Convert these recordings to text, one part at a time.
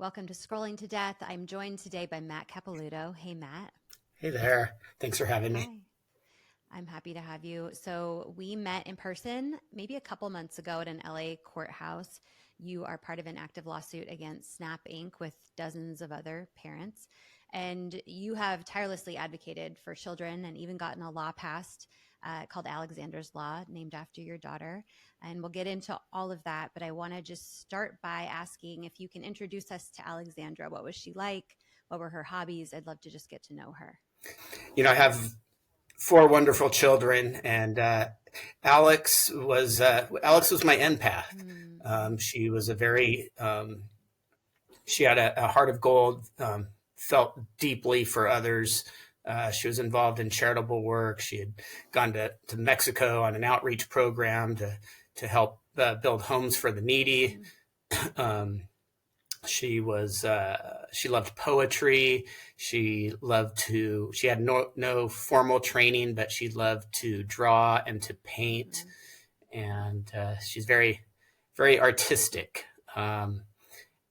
Welcome to Scrolling to Death. I'm joined today by Matt Capelouto. Hey, Matt. Hey there. Thanks for having me. Hi. I'm happy to have you. So, we met in person maybe a couple months ago at an LA courthouse. You are part of an active lawsuit against Snap Inc. with dozens of other parents. And you have tirelessly advocated for children and even gotten a law passed called Alexandra's Law, named after your daughter. And we'll get into all of that. But I want to just start by asking if you can introduce us to Alexandra. What was she like? What were her hobbies? I'd love to just get to know her. I have four wonderful children, and Alex was my empath. She was she had a heart of gold. Felt deeply for others. She was involved in charitable work. She had gone to Mexico on an outreach program to help build homes for the needy. Um, she loved poetry. She had no formal training, but she loved to draw and to paint. And she's very, very artistic,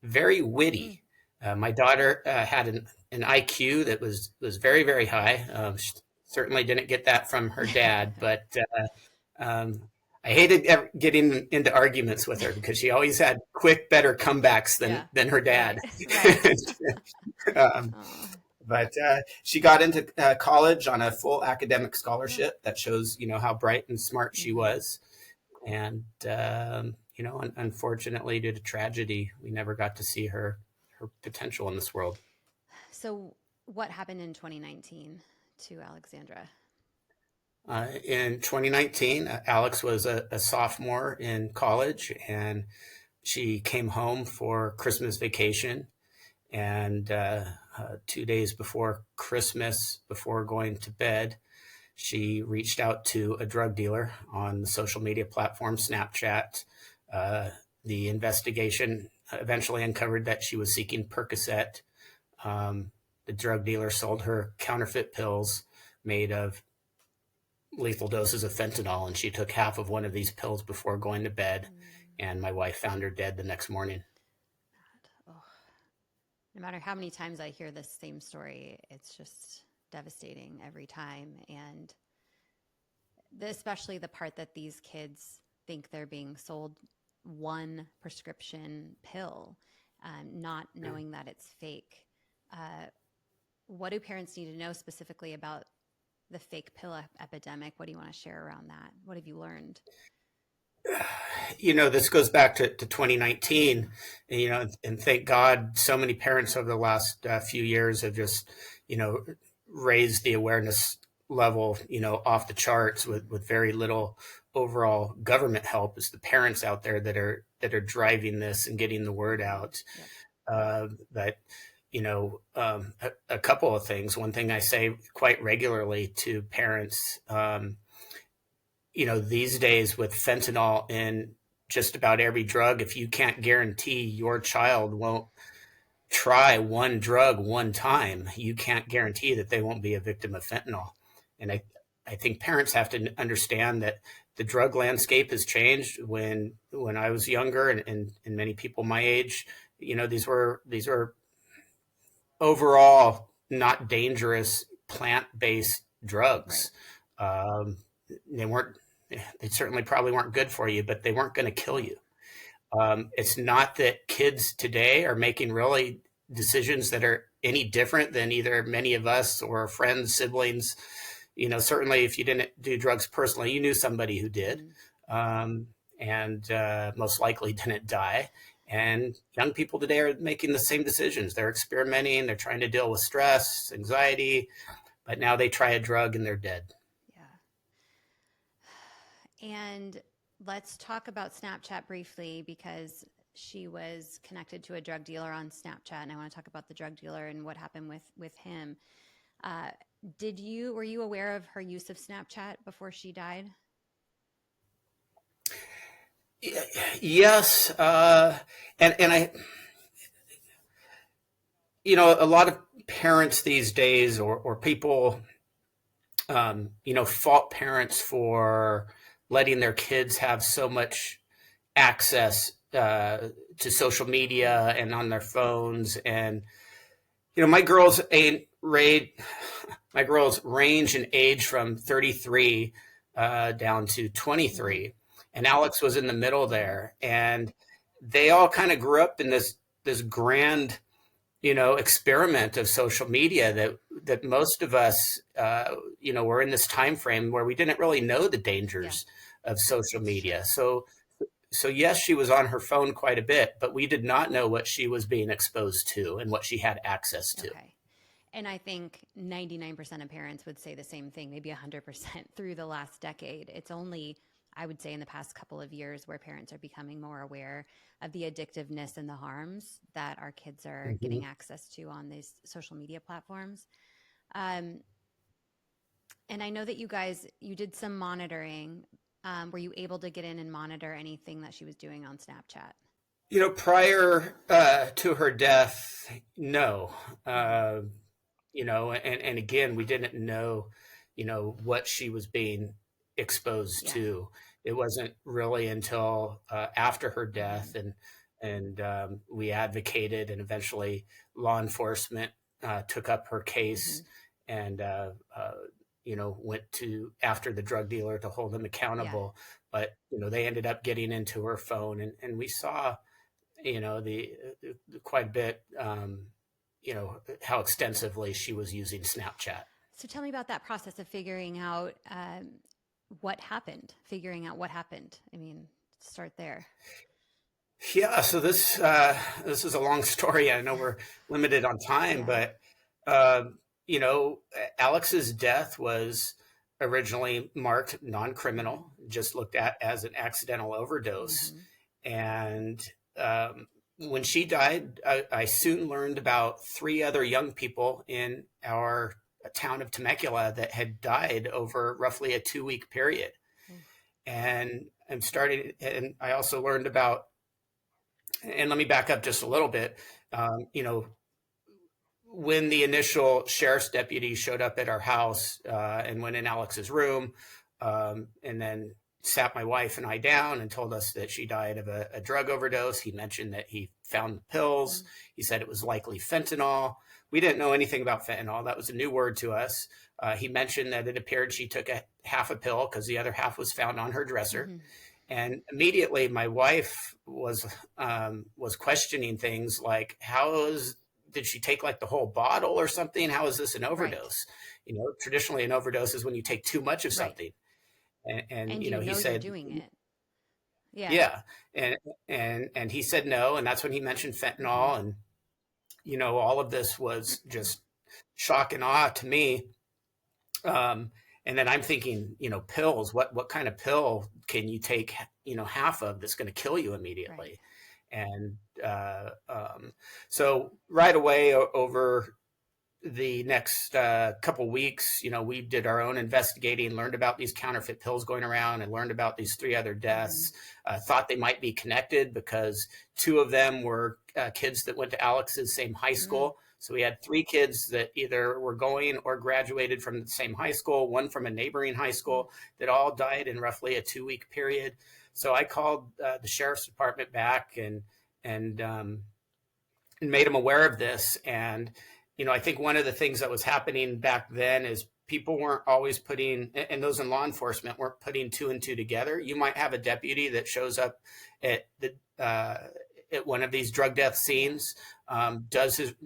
very witty. My daughter had an IQ that was very, very high. She certainly didn't get that from her dad, but um, I hated getting into arguments with her because she always had quick, better comebacks Yeah. than her dad. Right. um, Oh, but she got into college on a full academic scholarship that shows, how bright and smart she was. And unfortunately, due to tragedy, we never got to see her potential in this world. So, what happened in 2019 to Alexandra? In 2019, Alex was a sophomore in college, and she came home for Christmas vacation. And 2 days before Christmas, before going to bed, she reached out to a drug dealer on the social media platform Snapchat. The investigation eventually uncovered that she was seeking Percocet. The drug dealer sold her counterfeit pills made of lethal doses of fentanyl, and she took half of one of these pills before going to bed. And my wife found her dead the next morning. Oh, no matter how many times I hear this same story, it's just devastating every time. And especially the part that these kids think they're being sold one prescription pill, not knowing that it's fake. Uh, what do parents need to know specifically about the fake pill epidemic? What do you want to share around that? What have you learned? This goes back to 2019, and thank God so many parents over the last few years have just, raised the awareness level, off the charts with very little overall government help. It's the parents out there that are driving this and getting the word out. But a couple of things. One thing I say quite regularly to parents, these days with fentanyl in just about every drug, if you can't guarantee your child won't try one drug one time, you can't guarantee that they won't be a victim of fentanyl. And I think parents have to understand that the drug landscape has changed. When I was younger, and many people my age, these were overall not dangerous plant-based drugs. Um, they certainly probably weren't good for you, but they weren't going to kill you. It's not that kids today are making really decisions that are any different than either many of us or friends, siblings. Certainly if you didn't do drugs personally, you knew somebody who did, and most likely didn't die. And young people today are making the same decisions. They're experimenting. They're trying to deal with stress, anxiety, but now they try a drug and they're dead. Yeah. And let's talk about Snapchat briefly, because she was connected to a drug dealer on Snapchat, and I want to talk about the drug dealer and what happened with him. Were you aware of her use of Snapchat before she died? Yes, and I, a lot of parents these days, or people, fault parents for letting their kids have so much access to social media and on their phones. And my girls ain't raid. My girls range in age from 33 down to 23, and Alex was in the middle there. And they all kind of grew up in this grand, experiment of social media that most of us, were in this time frame where we didn't really know the dangers of social media. So yes, she was on her phone quite a bit, but we did not know what she was being exposed to and what she had access to. Okay. And I think 99% of parents would say the same thing, maybe 100% through the last decade. It's only, I would say, in the past couple of years where parents are becoming more aware of the addictiveness and the harms that our kids are Mm-hmm. getting access to on these social media platforms. Um, and I know that you did some monitoring. Were you able to get in and monitor anything that she was doing on Snapchat? Prior to her death, no. Mm-hmm. And again, we didn't know, what she was being exposed Yeah. to. It wasn't really until after her Mm-hmm. death, and we advocated, and eventually law enforcement took up her Mm-hmm. case, and went to after the drug dealer to hold him Yeah. accountable. But they ended up getting into her phone, and we saw the quite a bit, how extensively she was using Snapchat. So tell me about that process of figuring out figuring out what happened. I mean, start there. Yeah, so this is a long story. I know we're limited on time, Yeah. but uh, you know, Alex's death was originally marked Mm-hmm. non-criminal, just looked at as an accidental overdose. Mm-hmm. And when she died, I soon learned about three other young people in our town of Temecula that had died over roughly a 2 week period. Oh, And I also learned about, and let me back up just a little bit. When the initial sheriff's deputy showed up at our house and went in Alex's room, and then sat my wife and I down and told us that she died of a drug overdose. He mentioned that he found the pills. mm, He said it was likely fentanyl. We didn't know anything about fentanyl. That was a new word to us. He mentioned that it appeared she took a half a pill because the other half was found on her dresser. mm-hmm. And immediately, my wife was questioning things like, did she take like the whole bottle or something? How is this an Right. overdose? Traditionally, an overdose is when you take too much of Right. something. And And he you're said, doing it. Yeah. yeah, and he said no, and that's when he mentioned Mm-hmm. fentanyl, and all of this was just shock and awe to me. Um, and then I'm thinking, pills. What kind of pill can you take, half of that's going to kill you Right. immediately? And so right away over the next couple weeks, we did our own investigating, learned about these counterfeit pills going around, and learned about these three other Mm-hmm. deaths. Thought they might be connected because two of them were kids that went to Alex's same high Mm, school. So we had three kids that either were going or graduated from the same high school, one from a neighboring high mm-hmm. school, that all died in roughly a 2 week period. So I called the sheriff's department back and and made them aware of this. And I think one of the things that was happening back then is people weren't always putting, and those in law enforcement weren't putting two and two together. You might have a deputy that shows up at the at one of these drug death Yeah. scenes,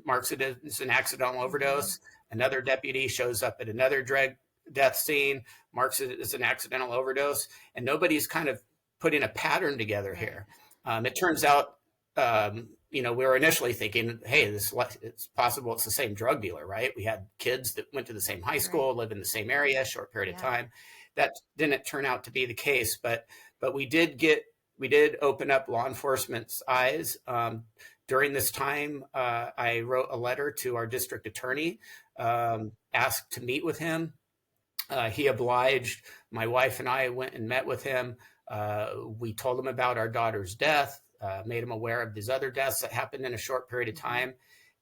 marks it as an accidental Mm-hmm. overdose. Another deputy shows up at another drug death scene, marks it as an accidental overdose, and nobody's kind of putting a pattern together Right. here. It turns out, we were initially thinking, hey, it's possible it's the same drug dealer, right? We had kids that went to the same high Right. school, live in the same area, short period of Yeah. time. That didn't turn out to be the case, but we did open up law enforcement's eyes. During this time, I wrote a letter to our district attorney, asked to meet with him. He obliged. My wife and I went and met with him. We told him about our daughter's death, made him aware of these other deaths that happened in a short period of Mm-hmm. time.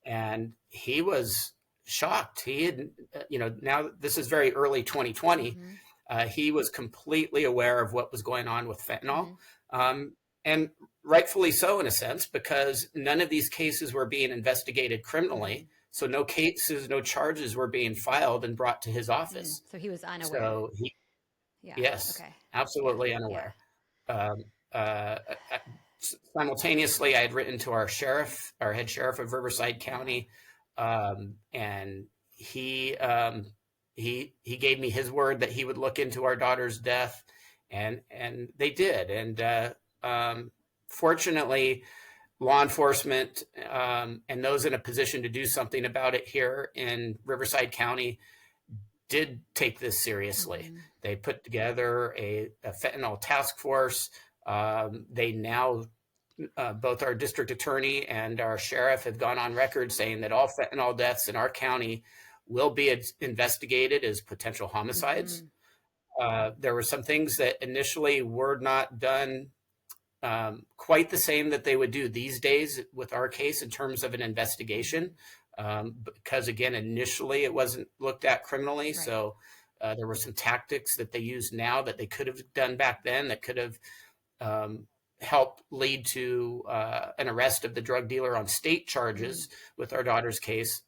And he was shocked. He had, now this is very early 2020. Mm-hmm. He was completely aware of what was going on with fentanyl. Mm-hmm. and rightfully so in a sense, because none of these cases were being investigated Mm-hmm. criminally. So no cases, no charges were being filed and brought to his office. So he was unaware. So he, Yeah. yes, Okay. Yeah. absolutely Yeah. unaware. Um, uh, Simultaneously, I had written to our sheriff, our head sheriff of Riverside Yeah. County, and he he gave me his word that he would look into our daughter's death, and they did. And fortunately, law enforcement and those in a position to do something about it here in Riverside County did take this seriously. Mm-hmm. They put together a fentanyl task force. They now, both our district attorney and our sheriff have gone on record saying that all fentanyl deaths in our county will be investigated as potential homicides. Mm-hmm. There were some things that initially were not done quite the same that they would do these days with our case in terms of an Mm-hmm. investigation, because again, initially it wasn't looked at criminally. Right. So there were some tactics that they use now that they could have done back then that could have um, helped lead to an arrest of the drug dealer on state Mm-hmm. charges with our daughter's case.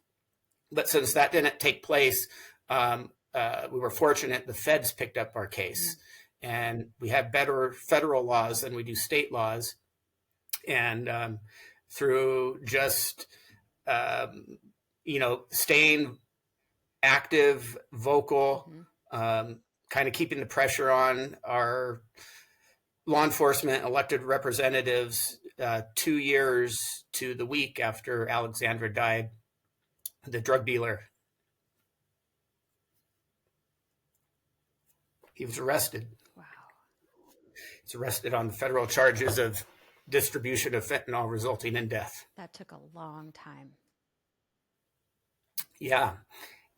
But since that didn't take place, we were fortunate the feds picked up our Mm-hmm. case. And we have better federal laws than we do state laws. And through just, um, staying active, vocal, Mm-hmm. kind of keeping the pressure on our law enforcement elected representatives, 2 years to the week after Alexandra died, the drug dealer, he was arrested. Wow. He's arrested on the federal charges of distribution of fentanyl resulting in death. That took a long time. Yeah.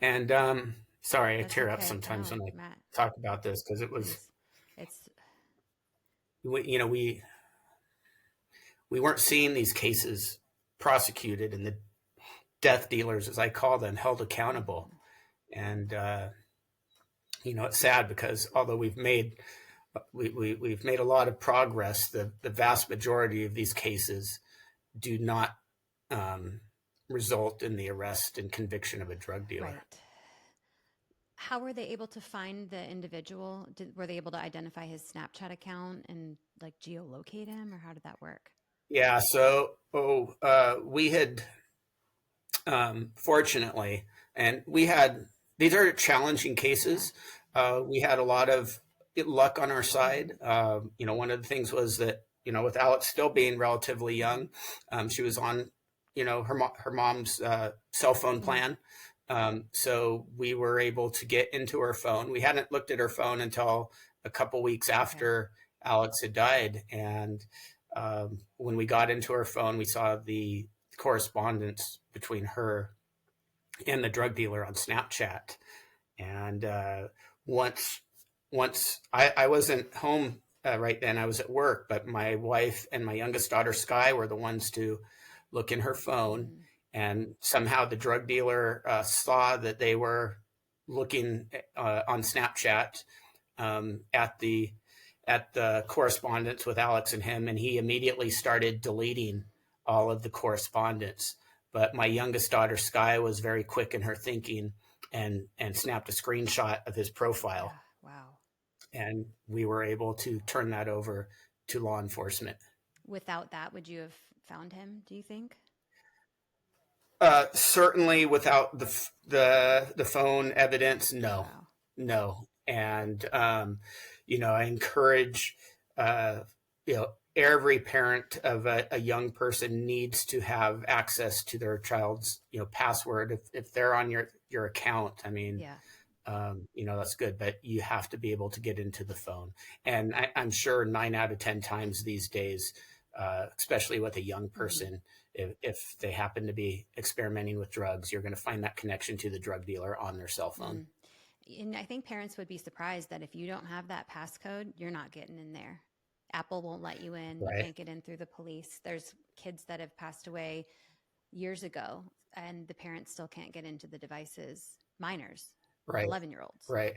And sorry, I That's tear up okay. sometimes No, when I Matt, talk about this because it was, please. It's we we weren't seeing these cases prosecuted and the death dealers, as I call them, held accountable. Mhm. And it's sad because although we've made a lot of progress, the vast majority of these cases do not um, result in the arrest and conviction of a drug dealer. right. How were they able to find the individual? Were they able to identify his Snapchat account and like geolocate him, or how did that work? Yeah, so we had fortunately, and we had these are challenging Yeah. cases. We had a lot of luck on our Mm-hmm. side. One of the things was that with Alex still being relatively Mm-hmm. young, she was on her mom's cell phone Mm-hmm. plan. So we were able to get into her phone. We hadn't looked at her phone until a couple weeks Okay. after Alex had died, and when we got into her phone, we saw the correspondence between her and the drug dealer on Snapchat. And once I wasn't home right then, I was at work, but my wife and my youngest daughter Sky were the ones to look in her phone, Mm-hmm. and somehow the drug dealer saw that they were looking on Snapchat at the correspondence with Alex and him, and he immediately started deleting all of the correspondence. But my youngest daughter Sky was very quick in her thinking and snapped a screenshot of his profile, Yeah. Wow. and we were able to turn that over to law enforcement. Without that, would you have found him, do you think? Certainly, without the phone evidence, no, Wow. no. And I encourage every parent of a young person needs to have access to their child's password if they're on your account. I mean, Yeah. that's good, but you have to be able to get into the phone. And I'm sure 9 out of 10 times these days, especially with a young Mm-hmm. person, if they happen to be experimenting with drugs, you're going to find that connection to the drug dealer on their cell phone. Mm. And I think parents would be surprised that if you don't have that passcode, you're not getting in there. Apple won't let you in. You Right, can't get in through the police. There's kids that have passed away years ago, and the parents still can't get into the devices. Minors, right, 11-year-olds. right,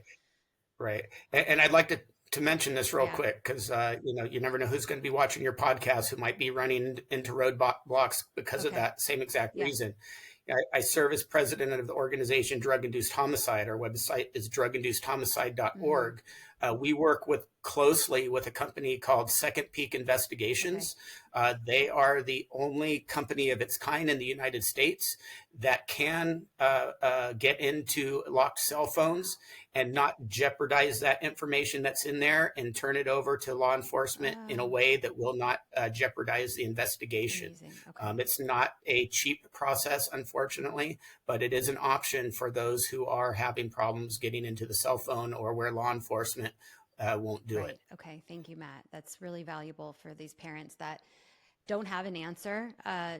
right. And I'd like to to mention this real Yeah. quick because you never know who's going to be watching your podcast who might be running into roadblocks because of Okay. that same exact Yeah. reason. I serve as president of the organization Drug Induced Homicide. Our website is druginducedhomicide.org. Mm-hmm. We work closely with a company called Second Peak Okay. Investigations. They are the only company of its kind in the United States that can get into locked cell phones and not jeopardize that information that's in there and turn it over to law enforcement in a Oh, way that will not jeopardize the investigation. amazing. Okay. It's not a cheap process, unfortunately, but it is an option for those who are having problems getting into the cell phone or where law enforcement won't do Right. it. Okay. Thank you, Matt. That's really valuable for these parents that don't have an answer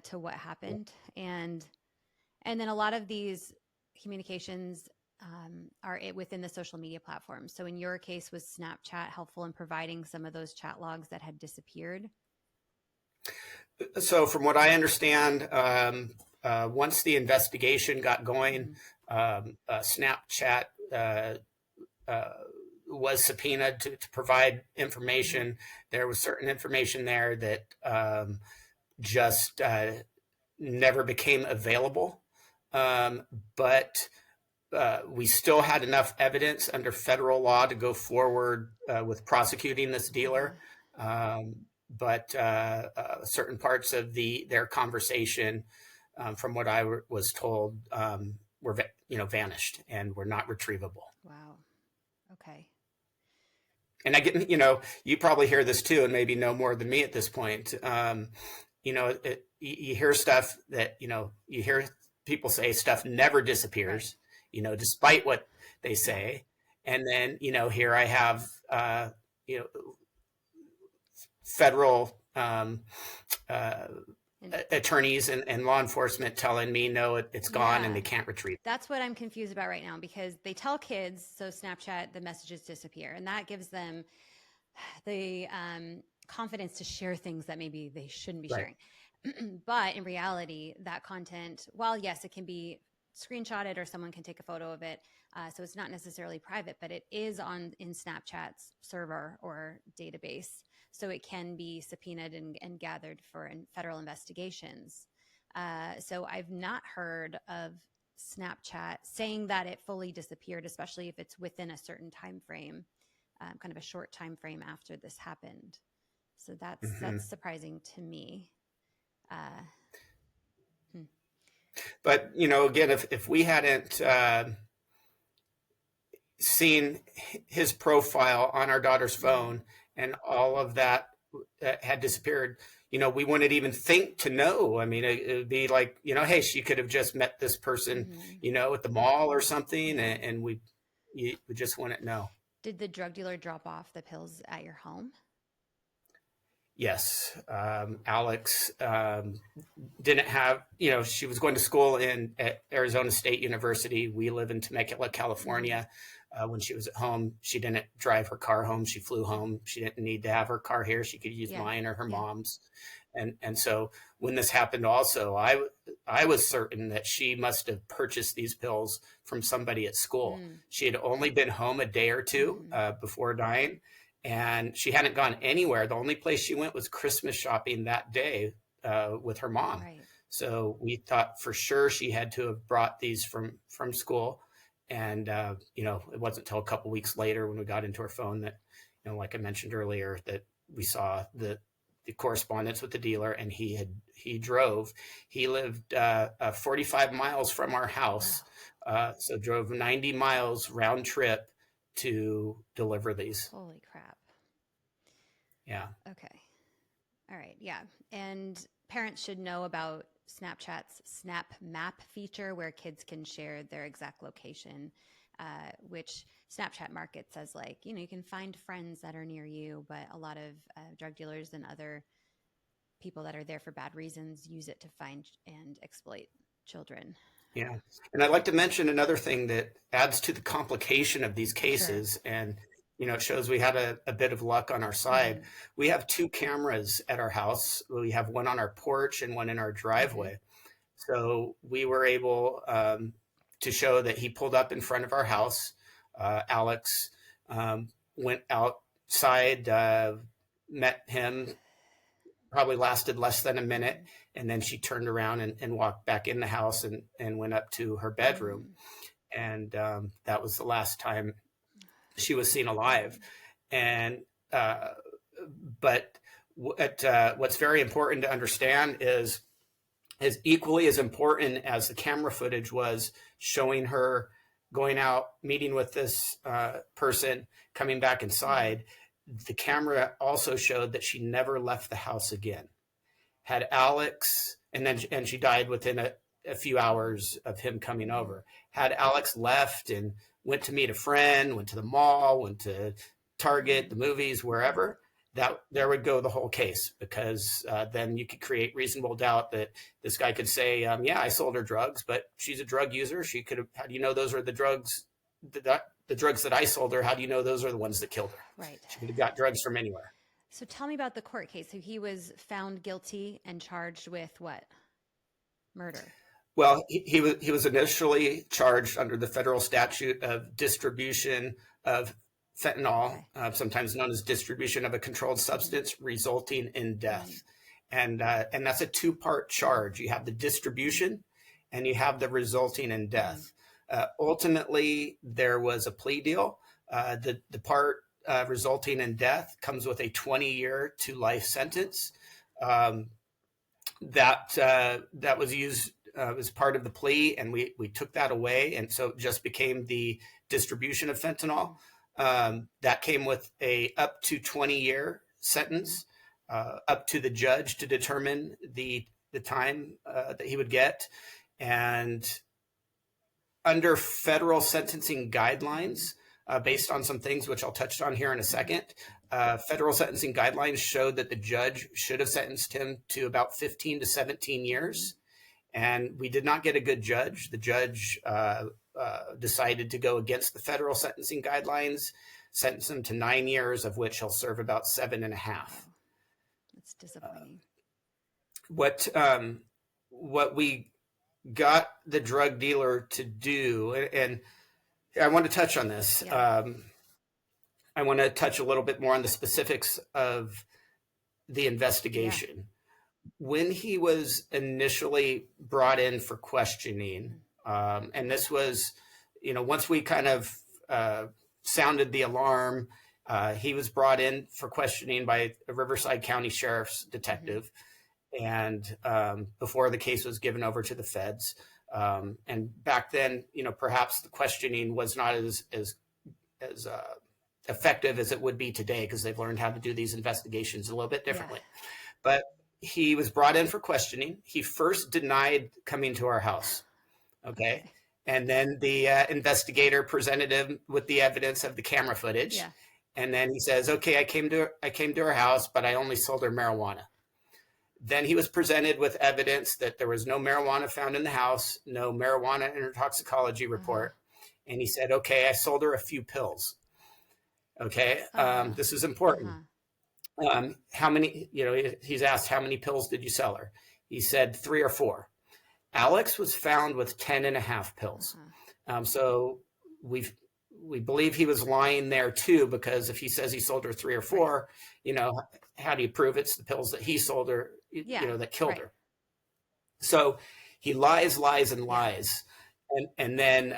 to what happened, and then a lot of these communications are within the social media platforms. So in your case, was Snapchat helpful in providing some of those chat logs that had disappeared? So, from what I understand, once the investigation got going, Mm-hmm. Snapchat uh, was subpoenaed to provide Mm-hmm. information. There was certain information there that just never became available. Um, but we still had enough evidence under federal law to go forward with prosecuting this Uh-huh. dealer. Um, but certain parts of their conversation, from what I was told, were vanished and were not retrievable. Wow. Okay. And I get, you probably hear this too, and maybe know more than me at this point. You hear stuff that, you hear people say stuff never Right. disappears, despite what they Yeah. say. And then, here I have, you know, federal uh, And attorneys and law enforcement telling me, no, it's gone and yeah, they can't retrieve it. that's what I'm confused about right now because they tell kids, so Snapchat, the messages disappear, and that gives them the confidence to share things that maybe they shouldn't be Right. sharing. But in reality, that content, while yes, it can be screenshotted or someone can take a photo of it, so it's not necessarily private, but it is on in Snapchat's server or database, so it can be subpoenaed and gathered for federal investigations. So I've not heard of Snapchat saying that it fully disappeared, especially if it's within a certain time frame, kind of a short time frame after this happened. So Mm-hmm. that's surprising to me. Uh, hmm. But, again, if we hadn't seen his profile on our daughter's Mm-hmm. phone and all of that had disappeared, we wouldn't even think to know. I mean, it would be like, hey, she could have just met this person, Mm-hmm. at the mall or something, Yeah. and we just wouldn't know. Did the drug dealer drop off the pills at your home? Yes. Alex didn't have, she was going to school at Arizona State University. We live in Temecula, Mm-hmm. California. When she was at home, she didn't drive her car home. She flew home. She didn't need to have her car here. She could use Yeah. mine or her Yeah. mom's. And so when this happened, also, I was certain that she must have purchased these pills from somebody at school. Mm. She had only been home a day or two Mm-hmm. before dying, and she hadn't gone anywhere. The only place she went was Christmas shopping that day with her mom. Right. So we thought for sure she had to have brought these from school. And it wasn't until a couple weeks later when we got into her phone that, like I mentioned earlier, that we saw the correspondence with the dealer, and he drove. He lived 45 miles from our house, Wow. so drove 90 miles round trip to deliver these. Holy crap. Yeah. Okay. All right. Yeah. And parents should know about Snapchat's Snap Map feature where kids can share their exact location, which Snapchat markets as like, you can find friends that are near you, but a lot of drug dealers and other people that are there for bad reasons use it to find and exploit children. Yeah. And I'd like to mention another thing that adds to the complication of these Sure. cases. And, it shows we had a bit of luck on our side. Mm-hmm. We have two cameras at our house. We have one on our porch and one in our Mm-hmm. driveway. So we were able to show that he pulled up in front of our house. Alex went out outside, met him, probably lasted less than a minute. And then she turned around and walked back in the house and went up to her bedroom. And that was the last time she was seen alive. And but what's very important to understand is equally as important as the camera footage was showing her going out, meeting with this person, coming back inside. The camera also showed that she never left the house again. Had Alex, and she died within a few hours of him coming over. Had Alex left and went to meet a friend, went to the mall, went to Target, the movies, wherever, that there would go the whole case, because then you could create reasonable doubt that this guy could say, yeah, I sold her drugs, but she's a drug user. She could have, how do you know those are the drugs, the drugs that I sold her? How do you know those are the ones that killed her? Right. She could have got drugs from anywhere. So tell me about the court case. So he was found guilty and charged with what? Murder. Well, he was initially charged under the federal statute of distribution of fentanyl, sometimes known as distribution of a controlled substance resulting in death. And that's a two-part charge. You have the distribution and you have the resulting in death. Ultimately, there was a plea deal. The part resulting in death comes with a 20-year to life sentence. That was used as part of the plea, and we took that away, and so it just became the distribution of fentanyl. That came with a up to 20-year sentence, up to the judge to determine the time that he would get. And under federal sentencing guidelines, based on some things which I'll touch on here in a second, federal sentencing guidelines showed that the judge should have sentenced him to about 15 to 17 years. And we did not get a good judge. The judge decided to go against the federal sentencing guidelines, sentenced him to 9 years, of which he'll serve about 7.5. That's disappointing. What we got the drug dealer to do, and I want to touch on this. Yeah. I want to touch a little bit more on the specifics of the investigation. Yeah. When he was initially brought in for questioning, and this was, once we kind of sounded the alarm, he was brought in for questioning by a Riverside County Sheriff's detective, and before the case was given over to the feds. And back then, perhaps the questioning was not as effective as it would be today, because they've learned how to do these investigations a little bit differently. Yeah. But he was brought in for questioning. He first denied coming to our house. Okay. And then the investigator presented him with the evidence of the camera footage. Yeah. And then he says, okay, I came to her house, but I only sold her marijuana. Then he was presented with evidence that there was no marijuana found in the house, no marijuana in her toxicology report. And he said, okay, I sold her a few pills. Okay. This is important. How many, he's asked, how many pills did you sell her? He said 3 or 4. Alex was found with 10.5 pills. So we believe he was lying there too, because if he says he sold her 3 or 4, how do you prove it's the pills that he sold her, that killed her? So he lies, and lies. And then,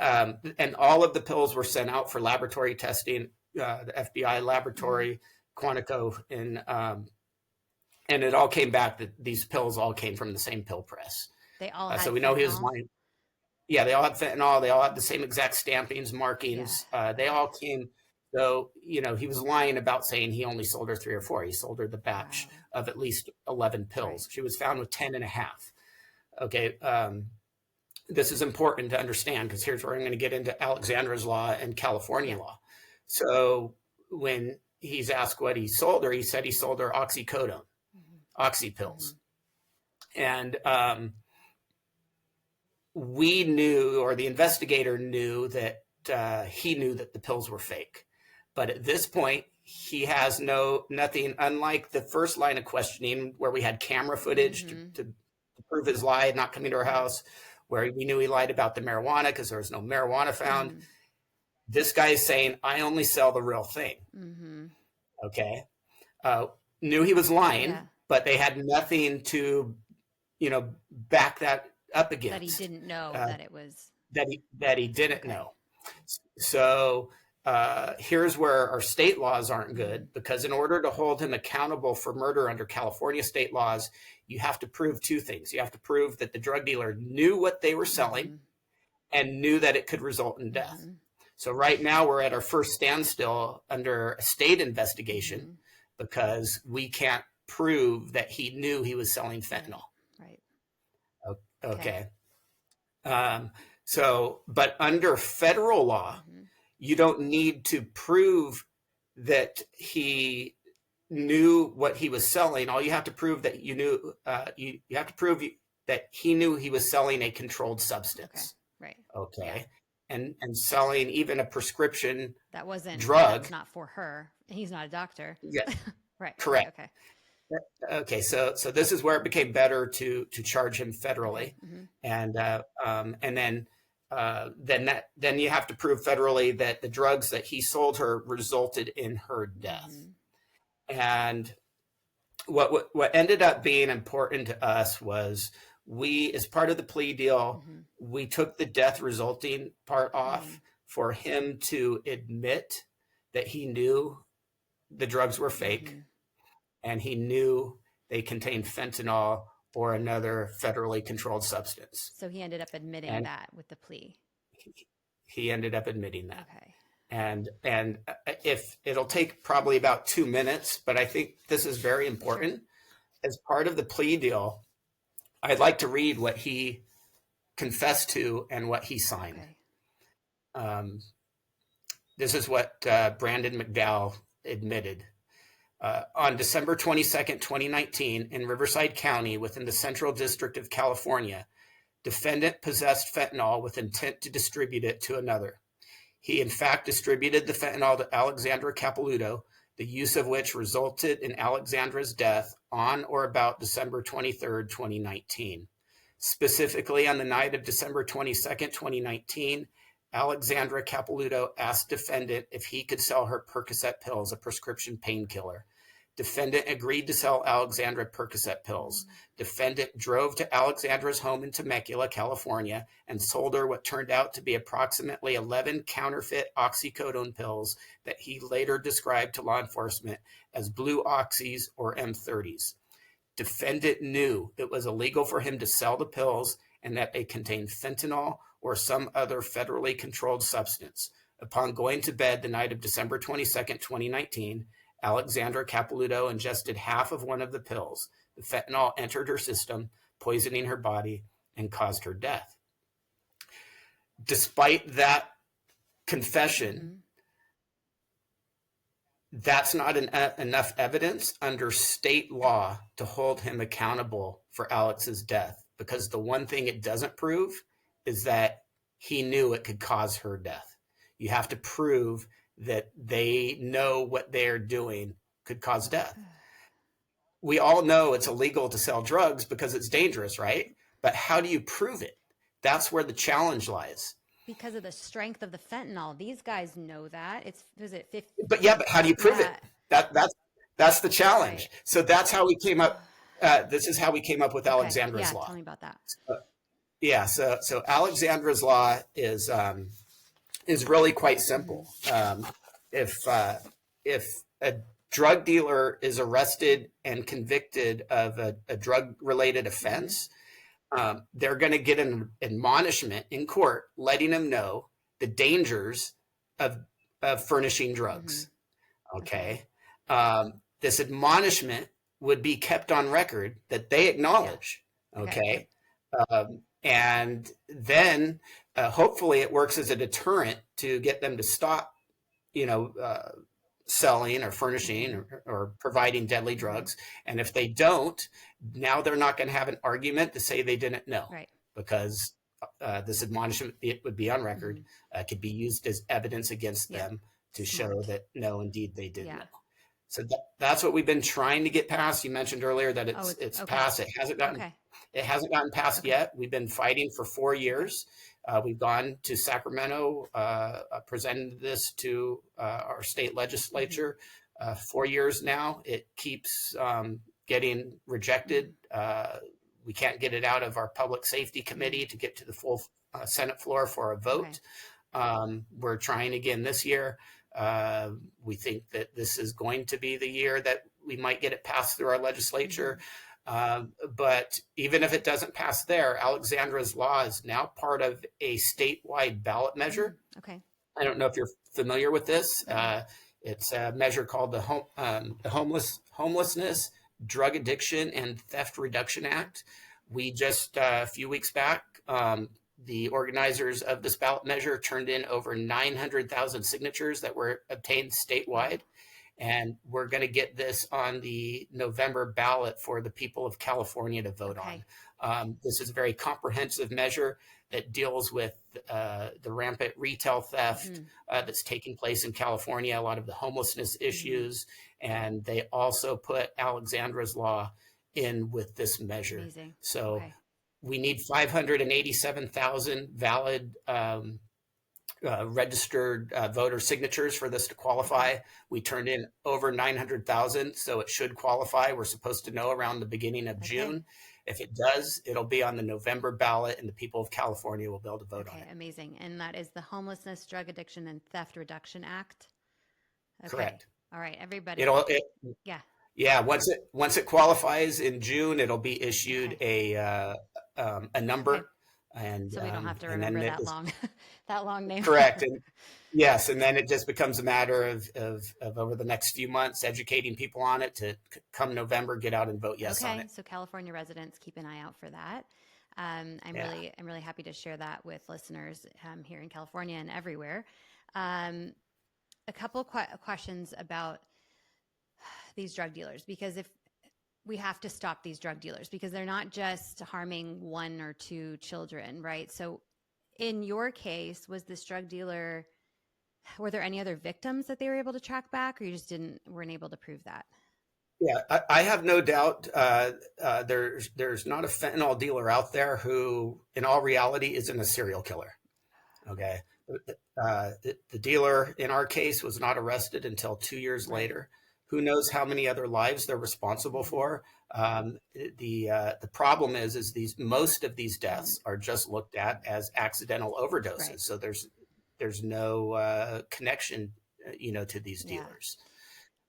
and all of the pills were sent out for laboratory testing, the FBI laboratory, Quantico, and it all came back that these pills all came from the same pill press. They all had so we know he was lying. Yeah, they all had fentanyl. They all had the same exact stampings, markings. Yeah. They all came. So, he was lying about saying he only sold her 3 or 4. He sold her the batch of at least 11 pills. Right. She was found with 10.5. Okay. This is important to understand, because here's where I'm going to get into Alexandra's law and California law. So when he's asked what he sold her, he said he sold her oxycodone, oxy pills. And we knew, or the investigator knew, that he knew that the pills were fake. But at this point, he has nothing, unlike the first line of questioning where we had camera footage to prove his lie, not coming to our house, where we knew he lied about the marijuana because there was no marijuana found. This guy is saying, I only sell the real thing. Okay. Uh, Knew he was lying, Yeah. but they had nothing to, back that up That he against. didn't know Uh, that it was. that he didn't Okay. know. So here's where our state laws aren't Mm-hmm. good, because in order to hold him accountable for murder under California state laws, you have to prove two things. You have to prove that the drug dealer knew what they were selling Mm-hmm. and knew that it could result in death. Mm-hmm. So right now we're at our first standstill under a state investigation Mm-hmm. because we can't prove that he knew he was selling Right. fentanyl. Right. Okay. Okay. Um, but under federal law, Mm-hmm. you don't need to prove that he knew what he was selling. All you have to prove that you knew, you have to prove that he knew he was selling a controlled Okay. substance. Right. Yeah. Okay. And selling even a prescription That's drug. not for her. He's not a doctor. Yeah, Right. Right. correct. Okay. Okay, so this is where it became better to charge him Okay. federally, Mm-hmm. and then you have to prove federally that the drugs that he sold her resulted in her death. Mm-hmm. And what ended up being important to us was, we, as part of the plea deal, Mm-hmm. we took the death resulting part off Mm-hmm. for him to admit that he knew the drugs were fake, Mm-hmm. and he knew they contained fentanyl or another federally controlled substance. So he ended up admitting And that with the plea. he ended up admitting that. Okay. And if it'll take probably about 2 minutes, but I think this is very important. Sure. As part of the plea deal, I'd like to read what he confessed to and what he signed. Okay. This is what Brandon McDowell admitted. On December 22nd, 2019, in Riverside County within the Central District of California, defendant possessed fentanyl with intent to distribute it to another. He in fact distributed the fentanyl to Alexandra Capelouto, the use of which resulted in Alexandra's death on or about December 23rd, 2019. Specifically, on the night of December 22nd, 2019, Alexandra Capelouto asked defendant if he could sell her Percocet pills, a prescription painkiller. Defendant agreed to sell Alexandra Percocet pills. Defendant drove to Alexandra's home in Temecula, California, and sold her what turned out to be approximately 11 counterfeit oxycodone pills that he later described to law enforcement as blue oxys or M30s. Defendant knew it was illegal for him to sell the pills and that they contained fentanyl or some other federally controlled substance. Upon going to bed the night of December 22nd, 2019, Alexandra Capelouto ingested half of one of the pills. The fentanyl entered her system, poisoning her body, and caused her death. Despite that confession, that's not enough evidence under state law to hold him accountable for Alex's death, because the one thing it doesn't prove is that he knew it could cause her death. You have to prove that they know what they're doing could cause death. We all know it's illegal to sell drugs because it's dangerous, right? But how do you prove it? That's where the challenge lies. Because of the strength of the fentanyl. These guys know that. Was it 50? But how do you prove it? That's the challenge. Right. So that's how we came up. This is how we came up with Alexandra's law. Tell me about that. So Alexandra's law is really quite simple. If a drug dealer is arrested and convicted of a drug-related offense, they're going to get an admonishment in court letting them know the dangers of furnishing drugs. Okay. This admonishment would be kept on record that they acknowledge. Okay. And then hopefully it works as a deterrent to get them to stop, selling or furnishing or providing deadly drugs. And if they don't, now they're not going to have an argument to say they didn't know, right? Because this admonishment, it would be on record, could be used as evidence against them to show that no, indeed they did know. So that's what we've been trying to get past. You mentioned earlier that it's passed. It hasn't gotten passed yet. We've been fighting for 4 years. We've gone to Sacramento, presented this to our state legislature 4 years now. It keeps getting rejected. We can't get it out of our public safety committee to get to the full Senate floor for a vote. We're trying again this year. We think that this is going to be the year that we might get it passed through our legislature. But even if it doesn't pass there, Alexandra's law is now part of a statewide ballot measure. Okay. I don't know if you're familiar with this. It's a measure called the Homelessness, Drug Addiction, and Theft Reduction Act. We just a few weeks back, the organizers of this ballot measure turned in over 900,000 signatures that were obtained statewide. And we're going to get this on the November ballot for the people of California to vote on. This is a very comprehensive measure that deals with the rampant retail theft that's taking place in California, a lot of the homelessness issues, and they also put Alexandra's law in with this measure. Amazing. So we need 587,000 valid registered voter signatures for this to qualify. We turned in over 900,000, so it should qualify. We're supposed to know around the beginning of June. If it does, it'll be on the November ballot, and the people of California will be able to vote on it. Amazing. And that is the Homelessness, Drug Addiction, and Theft Reduction Act? Correct. All right, everybody. Yeah. Once it qualifies in June, it'll be issued a number. And so we don't have to remember that long name. Correct. And yes, and then it just becomes a matter of over the next few months educating people on it to come November get out and vote yes on it. So California residents, keep an eye out for that. I'm really happy to share that with listeners here in California and everywhere. A couple questions about these drug dealers, because if we have to stop these drug dealers, because they're not just harming one or two children, right? So in your case, was this drug dealer, were there any other victims that they were able to track back, or you just weren't able to prove that? Yeah, I have no doubt there's not a fentanyl dealer out there who, in all reality, isn't a serial killer. Okay. The dealer in our case was not arrested until 2 years later. Who knows how many other lives they're responsible for? The problem is most of these deaths are just looked at as accidental overdoses. So there's no connection, to these dealers.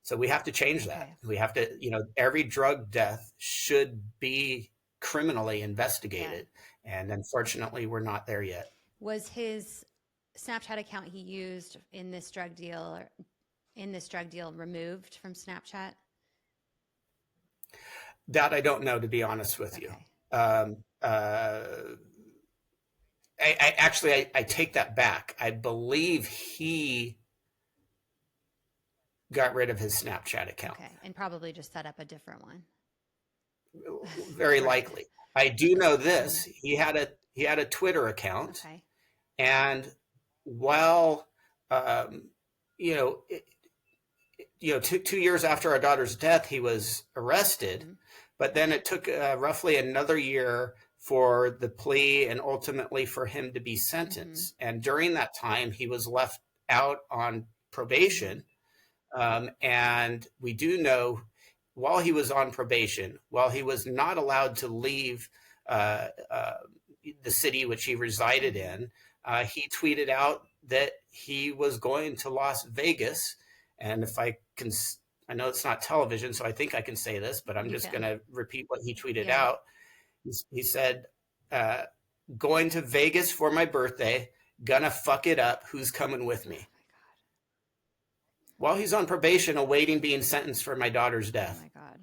So we have to change that. We have to, every drug death should be criminally investigated, and unfortunately, we're not there yet. Was his Snapchat account he used in this drug deal removed from Snapchat? That I don't know, to be honest with you. I take that back. I believe he got rid of his Snapchat account. And probably just set up a different one. Very likely. I do know this. He had a Twitter account, and while 2 years after our daughter's death, he was arrested, but then it took roughly another year for the plea and ultimately for him to be sentenced. And during that time, he was left out on probation. And we do know, while he was on probation, while he was not allowed to leave the city which he resided in, he tweeted out that he was going to Las Vegas. And if I can, I know it's not television, so I think I can say this, but I'm just going to repeat what he tweeted out. He said, going to Vegas for my birthday, gonna fuck it up. Who's coming with me? While he's on probation, awaiting being sentenced for my daughter's death. Oh my God.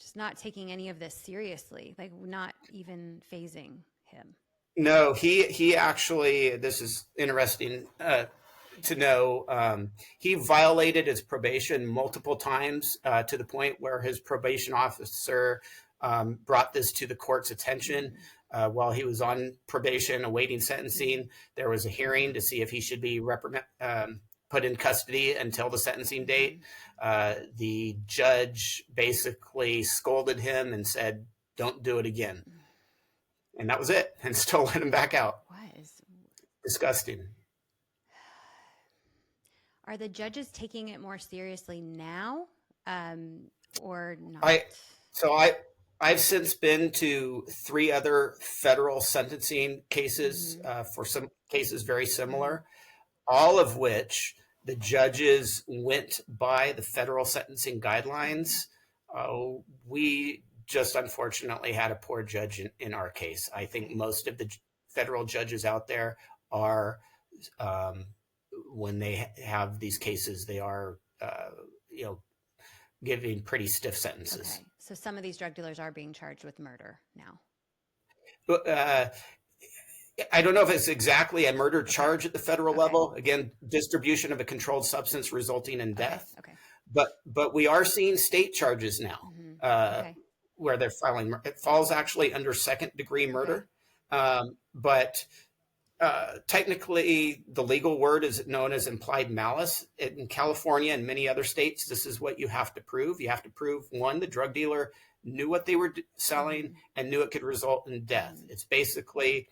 Just not taking any of this seriously, like not even phasing him. No, he actually, this is interesting to know, he violated his probation multiple times to the point where his probation officer brought this to the court's attention. While he was on probation awaiting sentencing, there was a hearing to see if he should be put in custody until the sentencing date. The judge basically scolded him and said, don't do it again. And that was it, and still let him back out. What is disgusting? Are the judges taking it more seriously now, or not? I so I've since been to three other federal sentencing cases for some cases very similar, all of which the judges went by the federal sentencing guidelines. We just unfortunately had a poor judge in our case. I think most of the federal judges out there are, um, when they have these cases, they are, you know, giving pretty stiff sentences. Okay, so some of these drug dealers are being charged with murder now. Uh, I don't know if it's exactly a murder charge at the federal Okay. level. Again, distribution of a controlled substance resulting in death. Okay. But we are seeing state charges now, Okay. where they're filing. It falls actually under second degree murder, but technically the legal word is known as implied malice. In California and many other states, this is what you have to prove. You have to prove, one, the drug dealer knew what they were selling and knew it could result in death. It's basically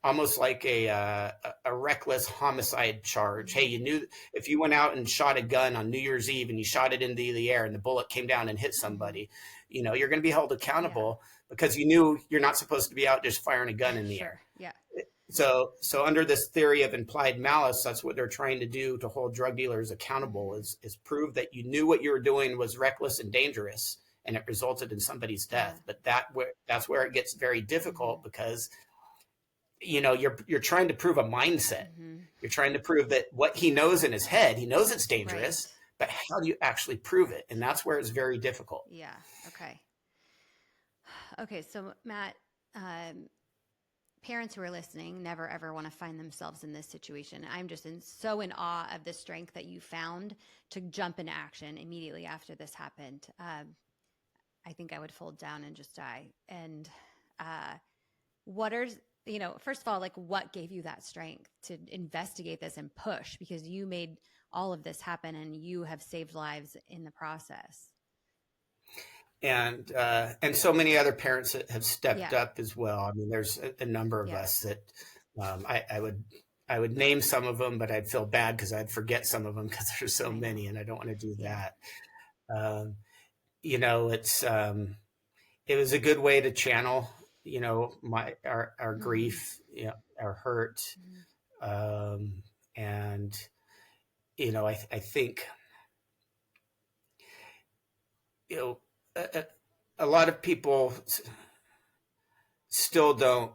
almost like a reckless homicide charge. Hey, you knew if you went out and shot a gun on New Year's Eve and you shot it into the air and the bullet came down and hit somebody, you know, you're going to be held accountable because you knew you're not supposed to be out just firing a gun in the air. Yeah. So under this theory of implied malice, that's what they're trying to do to hold drug dealers accountable, is prove that you knew what you were doing was reckless and dangerous and it resulted in somebody's death. But that's where it gets very difficult because, you know, you're trying to prove a mindset. You're trying to prove that what he knows in his head, he knows it's dangerous, but how do you actually prove it? And that's where it's very difficult. Yeah. Okay. So Matt, parents who are listening never ever want to find themselves in this situation. I'm just so in awe of the strength that you found to jump into action immediately after this happened. I think I would fold down and just die. And what are, you know, first of all, like what gave you that strength to investigate this and push, because you made all of this happen and you have saved lives in the process. And so many other parents that have stepped up as well. I mean, there's a number of us that I would name some of them, but I'd feel bad because I'd forget some of them because there's so many, and I don't want to do that. You know, it was a good way to channel, you know, our grief, you know, our hurt, and you know, I think, you know, a lot of people still don't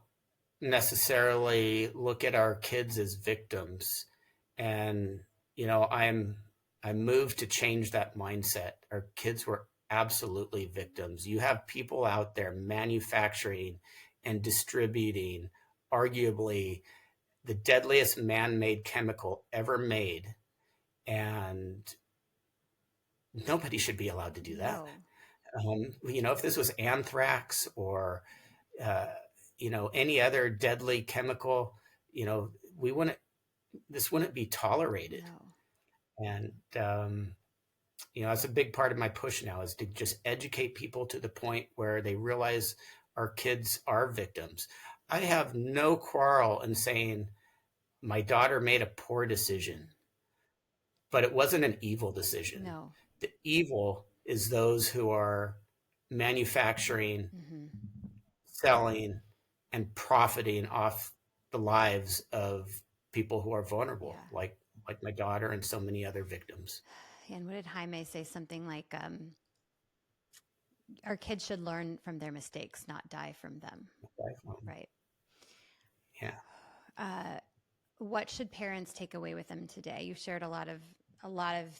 necessarily look at our kids as victims. And, you know, I'm moved to change that mindset. Our kids were absolutely victims. You have people out there manufacturing and distributing arguably the deadliest man-made chemical ever made. And nobody should be allowed to do that. No. You know, if this was anthrax or, you know, any other deadly chemical, you know, this wouldn't be tolerated. No. And, you know, that's a big part of my push now, is to just educate people to the point where they realize our kids are victims. I have no quarrel in saying my daughter made a poor decision, but it wasn't an evil decision. No. The evil is those who are manufacturing, selling, and profiting off the lives of people who are vulnerable, like my daughter and so many other victims. And what did Jaime say? Something like, our kids should learn from their mistakes, not die from them. Right. Yeah. What should parents take away with them today? You've shared a lot of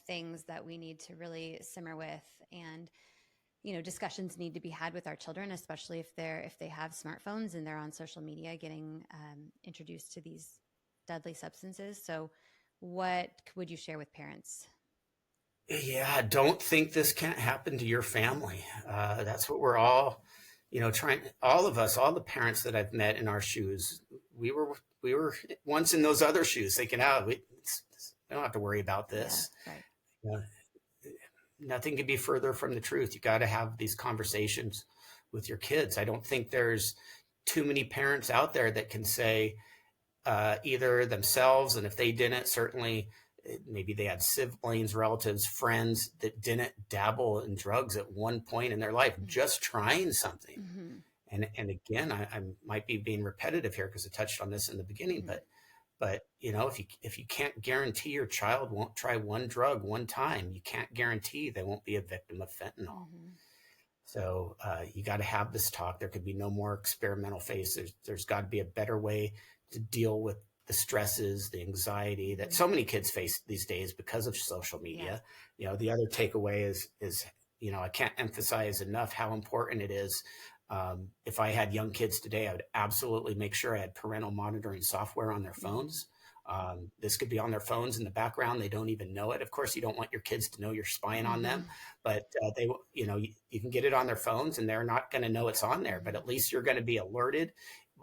things that we need to really simmer with, and, you know, discussions need to be had with our children, especially if they have smartphones and they're on social media getting introduced to these deadly substances. So what would you share with parents? Yeah, don't think this can't happen to your family. That's what we're all, you know, trying. All of us, all the parents that I've met in our shoes, we were once in those other shoes, thinking, we don't have to worry about this. Yeah, right. You know, nothing could be further from the truth. You got to have these conversations with your kids. I don't think there's too many parents out there that can say either themselves, and if they didn't, certainly maybe they had siblings, relatives, friends that didn't dabble in drugs at one point in their life, just trying something. Mm-hmm. And again, I might be being repetitive here because I touched on this in the beginning, Mm-hmm. but if you can't guarantee your child won't try one drug one time, you can't guarantee they won't be a victim of fentanyl. Mm-hmm. So you got to have this talk. There could be no more experimental phase. There's got to be a better way to deal with the stresses, the anxiety that Mm-hmm. so many kids face these days because of social Yeah. media. The other takeaway is I can't emphasize enough how important it is. If I had young kids today, I would absolutely make sure I had parental monitoring software on their Mm-hmm. phones. This could be on their phones in the background. They don't even know it. Of course, you don't want your kids to know you're spying on Mm-hmm. them, but you can get it on their phones and they're not going to know it's on there, but Mm-hmm. at least you're going to be alerted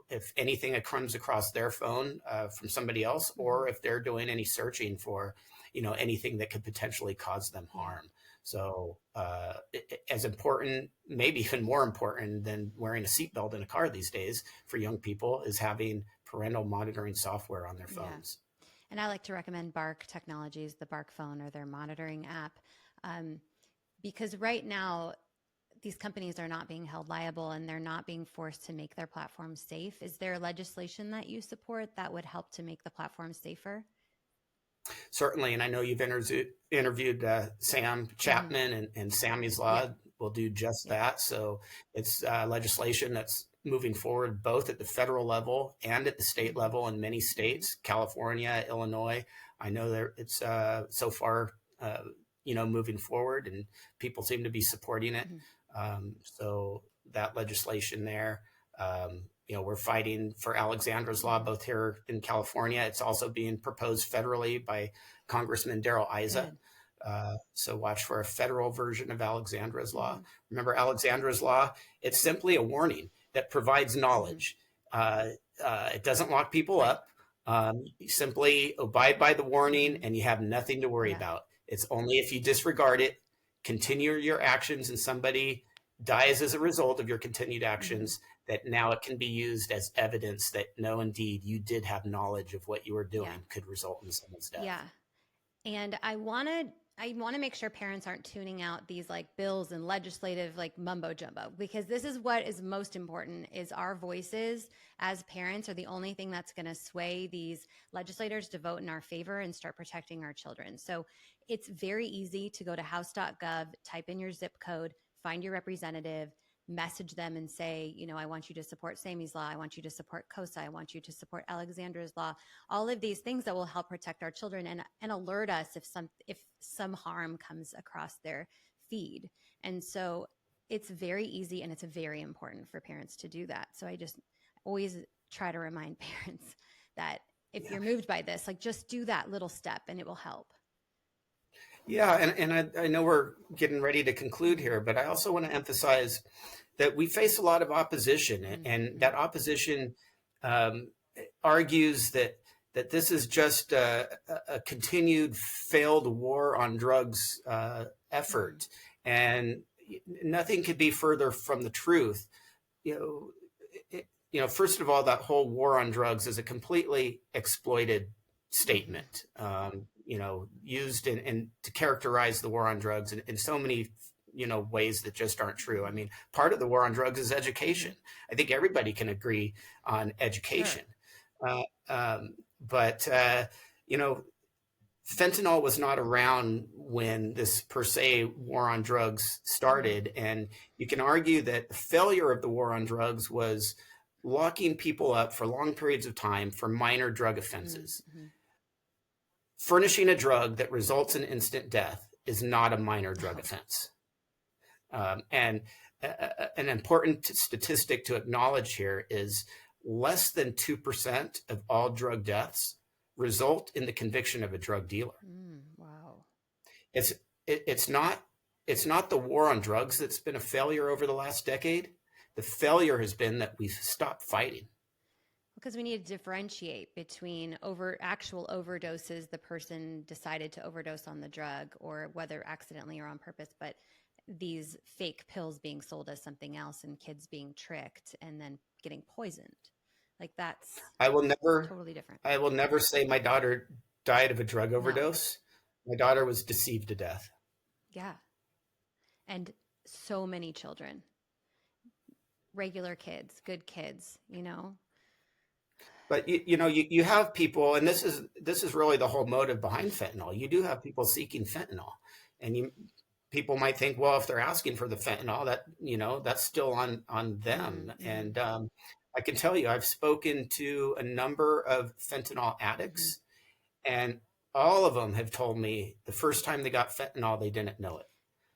if anything that comes across their phone from somebody else, Mm-hmm. or if they're doing any searching for, anything that could potentially cause them Yeah. harm. So as important, maybe even more important than wearing a seatbelt in a car these days for young people is having parental monitoring software on their Yeah. phones. And I like to recommend Bark Technologies, the Bark phone or their monitoring app, um, because right now these companies are not being held liable and they're not being forced to make their platforms safe. Is there legislation that you support that would help to make the platforms safer? Certainly, and I know you've interviewed Sam Mm-hmm. Chapman, and Sammy's Yep. Law will do just Yep. that. So it's legislation that's moving forward both at the federal level and at the state Mm-hmm. level in many Mm-hmm. states, California, Illinois. I know that it's so far, moving forward, and people seem to be supporting it. Mm-hmm. So that legislation there. We're fighting for Alexandra's Law Mm-hmm. both here in California. It's also being proposed federally by Congressman Darrell Issa. Good. So watch for a federal version of Alexandra's Law. Mm-hmm. Remember, Alexandra's Law, it's simply a warning that provides Mm-hmm. knowledge. It doesn't lock people Right. up. You simply abide by the warning Mm-hmm. and you have nothing to worry Yeah. about. It's only if you disregard it, continue your actions, and somebody dies as a result of your continued Mm-hmm. actions, that now it can be used as evidence that no, indeed, you did have knowledge of what you were Yeah. doing could result in someone's death. Yeah. And I want to make sure parents aren't tuning out these like bills and legislative like mumbo jumbo, because this is what is most important is our voices as parents are the only thing that's going to sway these legislators to vote in our favor and start protecting our children. So it's very easy to go to house.gov, type in your zip code, find your representative, message them and say, I want you to support Sammy's Law. I want you to support COSA. I want you to support Alexandra's Law. All of these things that will help protect our children and alert us if some harm comes across their feed. And so it's very easy and it's very important for parents to do that. So I just always try to remind parents that if Yeah. you're moved by this, like just do that little step and it will help. Yeah. And I know we're getting ready to conclude Mm-hmm. here, but I also want to emphasize that we face a lot of opposition, and Mm-hmm. that opposition um, argues that this is just a continued failed war on drugs Mm-hmm. effort, and nothing could be further from the truth. You know, First of all, that whole war on drugs is a completely exploited Mm-hmm. statement, used to characterize the war on drugs in so many, ways that just aren't true. I Mm-hmm. mean, part of the war on drugs is Mm-hmm. education. I think everybody can agree on Sure. education. Uh, but, fentanyl was not around when this per se war on drugs Mm-hmm. started. And you can argue that the failure of the war on drugs was locking people up for long periods of time for minor drug offenses. Mm-hmm. Furnishing a drug that results in instant death is not a minor drug No. offense. And an important statistic to acknowledge here is less than 2% of all drug deaths result in the conviction of a drug dealer. Wow. It's it's not the war on drugs that's been a failure over the last decade. The failure has been that we've stopped fighting. Because we need to differentiate between actual overdoses, the person decided to overdose on the drug, or whether accidentally or on purpose, but these fake pills being sold as something else and kids being tricked and then getting poisoned. Like that's I will never totally different. I will never say my daughter died of a drug No. overdose. My daughter was deceived to death. Yeah. And so many children, regular kids, good kids, you know? But you have people, and this is really the whole motive behind fentanyl. You do have people seeking fentanyl, and people might think, well, if they're asking for the fentanyl, that's still on them. Mm-hmm. And I can tell you, I've spoken to a number of fentanyl Mm-hmm. addicts, and all of them have told me the first time they got fentanyl, they didn't know it.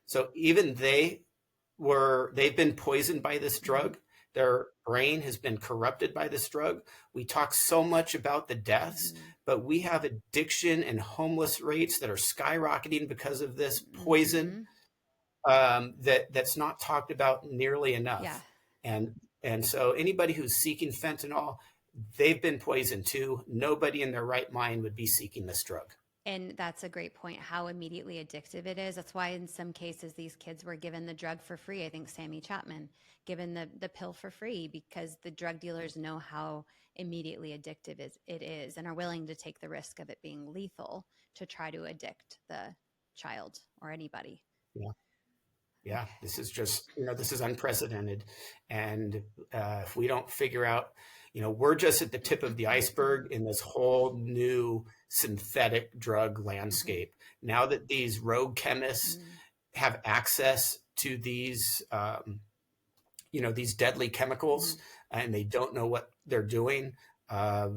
So even they've been poisoned by this Mm-hmm. drug. Their brain has been corrupted by this drug. We talk so much about the deaths, Mm-hmm. but we have addiction and homeless rates that are skyrocketing because of this poison, Mm-hmm. that's not talked about nearly Yeah. enough. And so anybody who's seeking fentanyl, they've been poisoned too. Nobody in their right mind would be seeking this drug. And that's a great point, how immediately addictive it is. That's why in some cases these kids were given the drug for free. I think Sammy Chapman given the pill for free because the drug dealers know how immediately addictive it is and are willing to take the risk of it being lethal to try to addict the child or anybody. Yeah. Yeah, Okay. this is unprecedented. And if we don't figure out, we're just at the tip of the iceberg in this whole new synthetic drug Mm-hmm. landscape. Now that these rogue chemists Mm-hmm. have access to these deadly Mm-hmm. chemicals, and they don't know what they're doing, uh,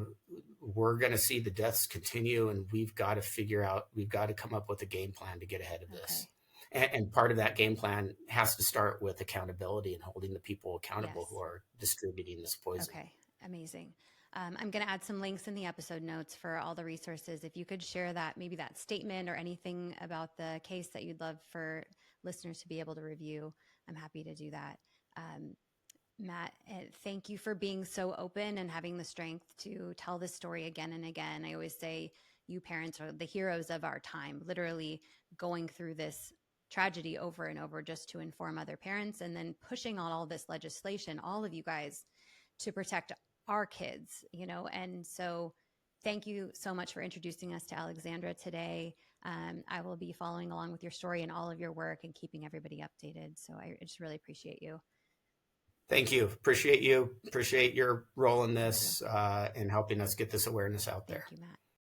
we're going to see the deaths continue, and we've got to come up with a game plan to get ahead of this. Okay. And part of that game plan has to start with accountability and holding the people accountable who Yes. are distributing this poison. Okay, amazing. I'm going to add some links in the episode notes for all the resources. If you could share that, maybe that statement or anything about the case that you'd love for listeners to be able to review, I'm happy to do that. Um, Matt, thank you for being so open and having the strength to tell this story again and again. I always say you parents are the heroes of our time, literally going through this tragedy over and over just to inform other parents and then pushing on all this legislation, all of you guys, to protect our kids, and so thank you so much for introducing us to Alexandra today. I will be following along with your story and all of your work and keeping everybody updated. So I just really appreciate you. Thank you. Appreciate you. Appreciate your role in Thank you. this, and helping us get this awareness out there. Thank you, Matt.